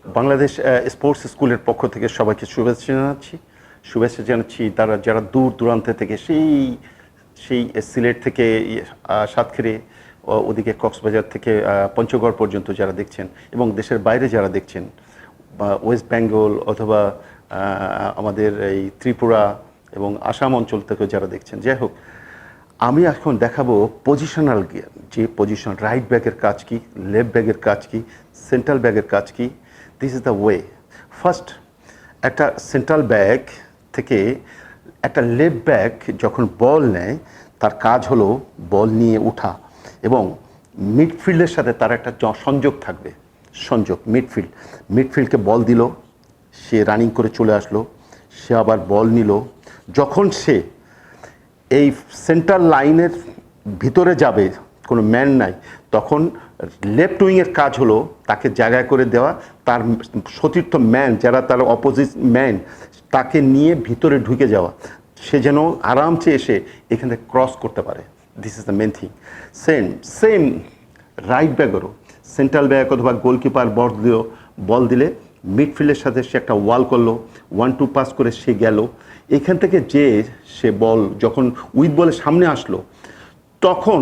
Bangladesh sports স্কুলের পক্ষ থেকে সবাইকে শুভেচ্ছা জানাচ্ছি তারা যারা দূর দূরান্ত থেকে সেই সেই সিলেট থেকে সাতক্ষীরা ওদিকে কক্সবাজার থেকে পঞ্চগড় পর্যন্ত যারা দেখছেন এবং দেশের বাইরে যারা দেখছেন বা ওয়েস্ট বেঙ্গল অথবা আমাদের এই ত্রিপুরা এবং আসাম অঞ্চল থেকে যারা দেখছেন, যাই হোক আমি এখন দেখাবো পজিশনাল গেম, যে পজিশন রাইট ব্যাকের কাজ কি, লেফট ব্যাকের কাজ কি, সেন্ট্রাল ব্যাকের কাজ কি। This is the way. First, একটা সেন্ট্রাল ব্যাক থেকে একটা লেফট ব্যাক যখন বল নেয় তার কাজ হলো বল নিয়ে ওঠা এবং মিডফিল্ডের সাথে তার একটা সংযোগ থাকবে। সংযোগ মিডফিল্ডকে বল দিল, সে রানিং করে চলে আসলো, সে আবার বল নিল। যখন সে এই সেন্ট্রাল লাইনের ভিতরে যাবে, কোনো ম্যান নাই, তখন লেফট উইংয়ের কাজ হলো তাকে জায়গায় করে দেওয়া, তার সতীর্থ ম্যান যারা তার অপোজিট ম্যান তাকে নিয়ে ভিতরে ঢুকে যাওয়া, সে যেন আরামসে এসে এখান থেকে ক্রস করতে পারে। This is the main thing. Same right ব্যাকেরও সেন্ট্রাল ব্যাক অথবা গোলকিপার বল দিলে মিডফিল্ডের সাথে সে একটা ওয়াল করলো, 1-2 পাস করে সে গেল। এখান থেকে যে সে বল যখন উইথ বলের সামনে আসলো, তখন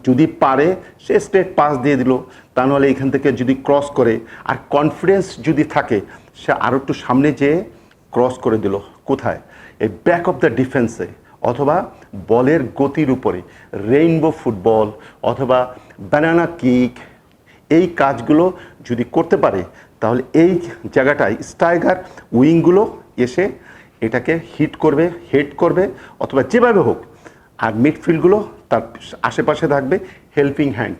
যদি পারে সে স্ট্রেট পাস দিয়ে দিল, তা নাহলে এখান থেকে যদি ক্রস করে আর কনফিডেন্স যদি থাকে সে আরও একটু সামনে যেয়ে ক্রস করে দিল। কোথায়? এই ব্যাক অফ দ্য ডিফেন্সে অথবা বলের গতির উপরে রেইনবো ফুটবল অথবা ব্যানানা কিক, এই কাজগুলো যদি করতে পারে তাহলে এই জায়গাটায় স্ট্রাইকার উইংগুলো এসে এটাকে হিট করবে, হেড করবে অথবা যেভাবে হোক, আর মিডফিল্ডগুলো তার আশেপাশে থাকবে হেল্পিং হ্যান্ড।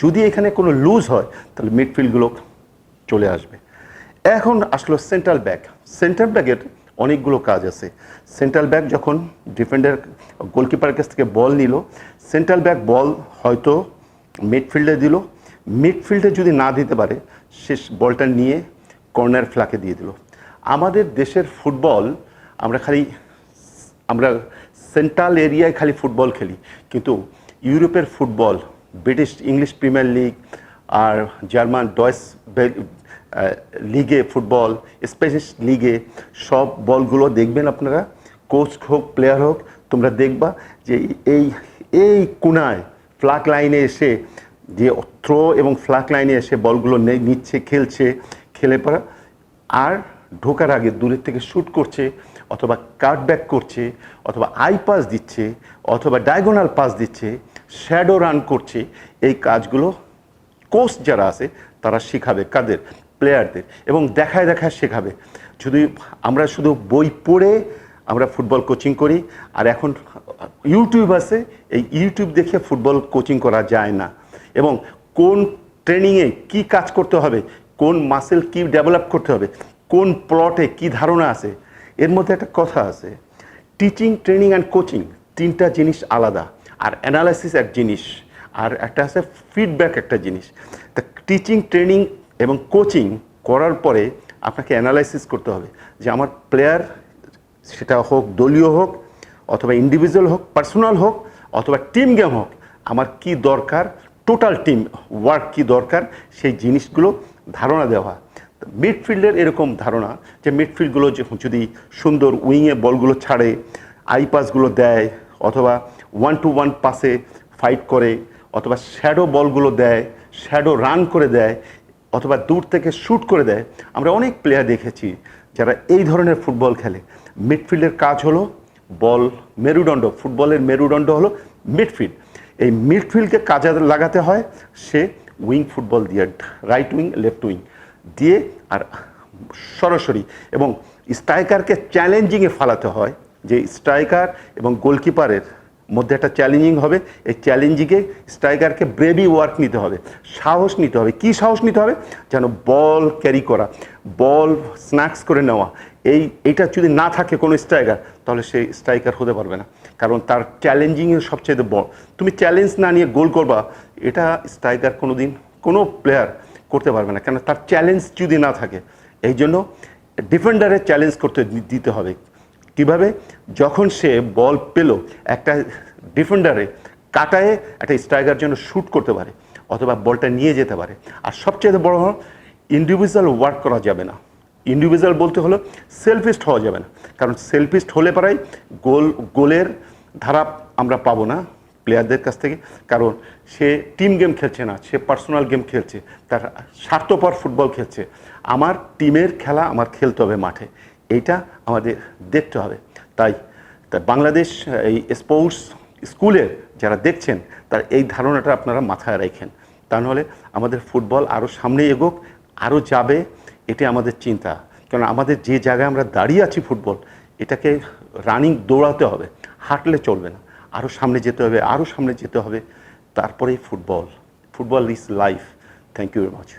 যদি এখানে কোনো লুজ হয় তাহলে মিডফিল্ডগুলো চলে আসবে। এখন আসলো সেন্ট্রাল ব্যাকের অনেকগুলো কাজ আছে। সেন্ট্রাল ব্যাক যখন ডিফেন্ডার গোলকিপারের কাছ থেকে বল নিল, সেন্ট্রাল ব্যাক বল হয়তো মিডফিল্ডে দিল, মিডফিল্ডে যদি না দিতে পারে সে বলটা নিয়ে কর্নার ফ্ল্যাগে দিয়ে দিল। আমাদের দেশের ফুটবল আমরা সেন্ট্রাল এরিয়ায় খালি ফুটবল খেলি, কিন্তু ইউরোপের football, British English Premier League আর জার্মান ডয়েস লিগে ফুটবল, স্প্যানিশ লিগে সব বলগুলো দেখবেন আপনারা, কোচ হোক প্লেয়ার হোক, তোমরা দেখবা যে এই কোনায় ফ্ল্যাগ লাইনে এসে যে থ্রো এবং ফ্ল্যাগ লাইনে এসে বলগুলো নিচ্ছে, খেলে পড়া আর ঢোকার আগে দূরের থেকে শ্যুট করছে অথবা কাট ব্যাক করছে অথবা আই পাস দিচ্ছে অথবা ডায়াগোনাল পাস দিচ্ছে, শ্যাডো রান করছে। এই কাজগুলো কোচ যারা আছে তারা শেখাবে কাদের? প্লেয়ারদের, এবং দেখায় শেখাবে। আমরা শুধু বই পড়ে আমরা ফুটবল কোচিং করি, আর এখন ইউটিউব আছে, এই ইউটিউব দেখে ফুটবল কোচিং করা যায় না। এবং কোন ট্রেনিংয়ে কি কাজ করতে হবে, কোন মাসেল কি ডেভেলপ করতে হবে, কোন প্লটে কি ধারণা আছে, এর মধ্যে একটা কথা আছে, টিচিং, ট্রেনিং অ্যান্ড কোচিং তিনটা জিনিস আলাদা, আর অ্যানালাইসিস এক জিনিস, আর একটা আছে ফিডব্যাক একটা জিনিস। তা টিচিং, ট্রেনিং এবং কোচিং করার পরে আপনাকে অ্যানালাইসিস করতে হবে যে আমার প্লেয়ার, সেটা হোক দলীয় হোক অথবা ইন্ডিভিজুয়াল হোক, পার্সোনাল হোক অথবা টিম গেম হোক, আমার কি দরকার, টোটাল টিম ওয়ার্ক কি দরকার, সেই জিনিসগুলো ধারণা দেওয়া। মিডফিল্ডের এরকম ধারণা যে মিডফিল্ডগুলো যদি সুন্দর উইংয়ে বলগুলো ছাড়ে, আই পাসগুলো দেয় অথবা 1-to-1 পাসে ফাইট করে অথবা শ্যাডো বলগুলো দেয়, শ্যাডো রান করে দেয় অথবা দূর থেকে শ্যুট করে দেয়। আমরা অনেক প্লেয়ার দেখেছি যারা এই ধরনের ফুটবল খেলে। মিডফিল্ডের কাজ হলো বল মেরুদণ্ড, ফুটবলের মেরুদণ্ড হলো মিডফিল্ড। এই মিডফিল্ডকে কাজে লাগাতে হয় সে উইং ফুটবল দিয়ে, রাইট উইং লেফট উইং দিয়ে, আর সরাসরি এবং স্ট্রাইকারকে চ্যালেঞ্জিংয়ে ফালাতে হয়, যে স্ট্রাইকার এবং গোলকিপারের মধ্যে একটা চ্যালেঞ্জিং হবে। এই চ্যালেঞ্জিংয়ে স্ট্রাইকারকে ব্রেভি ওয়ার্ক নিতে হবে, সাহস নিতে হবে। কি সাহস নিতে হবে? যেন বল ক্যারি করা, বল স্ন্যাক্স করে নেওয়া, এইটা যদি না থাকে কোনো স্ট্রাইকার, তাহলে সেই স্ট্রাইকার হতে পারবে না। কারণ তার চ্যালেঞ্জিংয়ের সবচেয়ে বড়, তুমি চ্যালেঞ্জ না নিয়ে গোল করবা, এটা স্ট্রাইকার কোনো প্লেয়ার করতে পারবে না, কেন তার চ্যালেঞ্জ যদি না থাকে। এই জন্য ডিফেন্ডারের চ্যালেঞ্জ করতে দিতে হবে। কিভাবে? যখন সে বল পেল, একটা ডিফেন্ডারে কাটায়ে একটা স্ট্রাইকার জন্য শ্যুট করতে পারে অথবা বলটা নিয়ে যেতে পারে। আর সবচেয়ে বড় হল ইন্ডিভিজুয়াল ওয়ার্ক করা যাবে না। ইন্ডিভিজুয়াল বলতে হলো সেলফিস্ট হওয়া যাবে না, কারণ সেলফিস্ট হলে পরেই গোলের ধারা আমরা পাবো না প্লেয়ারদের কাছ থেকে, কারণ সে টিম গেম খেলছে না, সে পার্সোনাল গেম খেলছে, তার স্বার্থপর ফুটবল খেলছে। আমার টিমের খেলা আমার খেলতে হবে মাঠে, এইটা আমাদের দেখতে হবে। তাই বাংলাদেশ এই স্পোর্টস স্কুলের যারা দেখছেন তার এই ধারণাটা আপনারা মাথায় রাখেন, তা নাহলে আমাদের ফুটবল আরও সামনে এগোক, আরও যাবে, এটা আমাদের চিন্তা। কারণ আমাদের যে জায়গায় আমরা দাঁড়িয়ে আছি ফুটবল, এটাকে রানিং দৌড়াতে হবে, হাঁটলে চলবে না, আরও সামনে যেতে হবে, আরও সামনে যেতে হবে, তারপরেই football is life. Thank you very much.